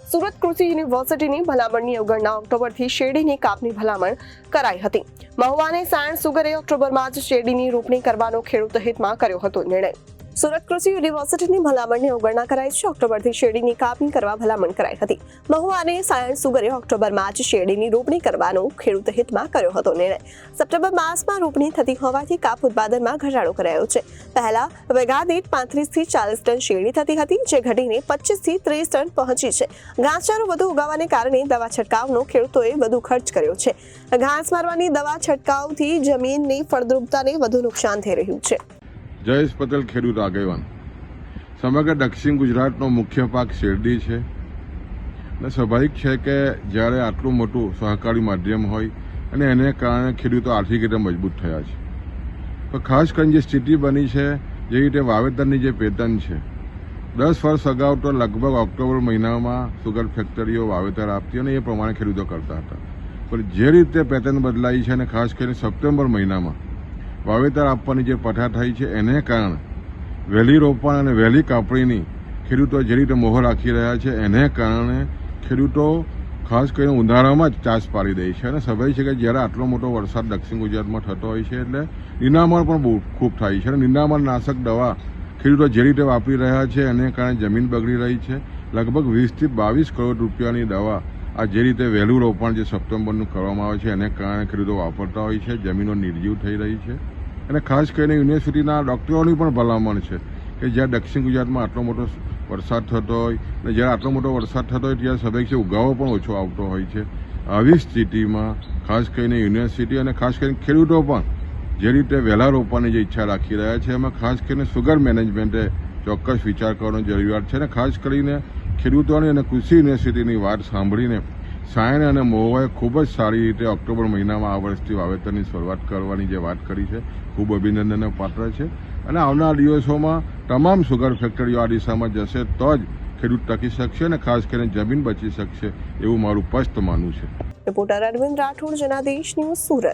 સુરત કૃષિ યુનિવર્સિટીની ભલામણની અવગણના ઓક્ટોબરથી શેરડીની કાપની ભલામણ કરાઈ હતી. મહુવા અને સાયણ સુગરે ઓક્ટોબરમાં જ શેરડીની રોપણી કરવાનો ખેડૂત હિતમાં કર્યો હતો નિર્ણય. સુરત કૃષિ યુનિવર્સિટીની ભલામણની અવગણના કરાઈ છે. ઓક્ટોબરથી શેરડીની કાપણી કરવા ભલામણ કરાઈ હતી. મહુવા અને સાયણ સુગરે ઓક્ટોબરમાં જ શેરડીની રોપણી કરવાનો ખેડૂત હિતમાં કર્યો હતો નિર્ણય. સપ્ટેમ્બર માસમાં રોપણી થતી હોવાથી કાપ ઉત્પાદનમાં ઘટાડો કરાયો છે. પહેલા વીઘા દીઠ 35 થી 40 ટન શેરડી થતી હતી, જે ઘટીને 25 થી 30 ટન પહોંચી છે. ઘાસચારો વધુ ઉગાવવાને કારણે દવા છંટકાવનો ખેડૂતોએ વધુ ખર્ચ કર્યો છે. ઘાસ મારવાની દવા છંટકાવથી જમીનની ફળદ્રુપતાને વધુ નુકસાન થઈ રહ્યું છે. જયેશ પટેલ, ખેડૂત આગેવાન. સમગ્ર દક્ષિણ ગુજરાતનો મુખ્ય પાક શેરડી છે અને સ્વાભાવિક છે કે જ્યારે આટલું મોટું સહકારી માધ્યમ હોય અને એને કારણે ખેડૂતો આર્થિક રીતે મજબૂત થયા છે. તો ખાસ કરીને જે સ્થિતિ બની છે, જે રીતે વાવેતરની જે પેટર્ન છે, 10 વર્ષ અગાઉ તો લગભગ ઓક્ટોબર મહિનામાં સુગર ફેક્ટરીઓ વાવેતર આપતી અને એ પ્રમાણે ખેડૂતો કરતા હતા. પણ જે રીતે પેટર્ન બદલાઈ છે અને ખાસ કરીને સપ્ટેમ્બર મહિનામાં વાવેતર આપવાની જે પઠા થઈ છે, એને કારણે વહેલી રોપણ અને વહેલી કાપણીની ખેડૂતો જે રીતે મોહ રાખી રહ્યા છે, એને કારણે ખેડૂતો ખાસ કરીને ઉનાળામાં જ ચાસ પાડી દે છે. અને સ્વાભાવિક છે કે જ્યારે આટલો મોટો વરસાદ દક્ષિણ ગુજરાતમાં થતો હોય છે એટલે નિંદામણ પણ બહુ ખૂબ થાય છે. અને નિંદામણ નાશક દવા ખેડૂતો જે રીતે વાપરી રહ્યા છે, એને કારણે જમીન બગડી રહી છે. લગભગ 20 થી 22 કરોડ રૂપિયાની દવા આ જે રીતે વહેલું રોપણ જે સપ્ટેમ્બરનું કરવામાં આવે છે, એને કારણે ખેડૂતો વાપરતા હોય છે. જમીનો નિર્જીવ થઈ રહી છે. અને ખાસ કરીને યુનિવર્સિટીના ડૉક્ટરોની પણ ભલામણ છે કે જ્યાં દક્ષિણ ગુજરાતમાં આટલો મોટો વરસાદ થતો હોય અને જ્યારે આટલો મોટો વરસાદ થતો હોય ત્યારે સ્વાભાવિક છે ઉગાવો પણ ઓછો આવતો હોય છે. આવી સ્થિતિમાં ખાસ કરીને યુનિવર્સિટી અને ખાસ કરીને ખેડૂતો પણ જે રીતે વહેલા રોપવાની જે ઈચ્છા રાખી રહ્યા છે, એમાં ખાસ કરીને સુગર મેનેજમેન્ટે ચોક્કસ વિચાર કરવાની જરૂરિયાત છે. અને ખાસ કરીને ખેડૂતોની અને કૃષિ યુનિવર્સિટીની વાત સાંભળીને સાયણ અને મહુવાએ ખૂબ જ સારી રીતે ઓક્ટોબર મહિનામાં આ વર્ષથી વાવેતરની શરૂઆત કરવાની જે વાત કરી છે, ખૂબ અભિનંદનને પાત્ર છે. અને આવનાર દિવસોમાં તમામ સુગર ફેક્ટરીઓ આ દિશામાં જશે તો જ ખેડૂત ટકી શકશે અને ખાસ કરીને જમીન બચી શકશે, એવું મારું સ્પષ્ટ માનવું છે. Reporter Arvind Rathod, Janadesh news, Surat.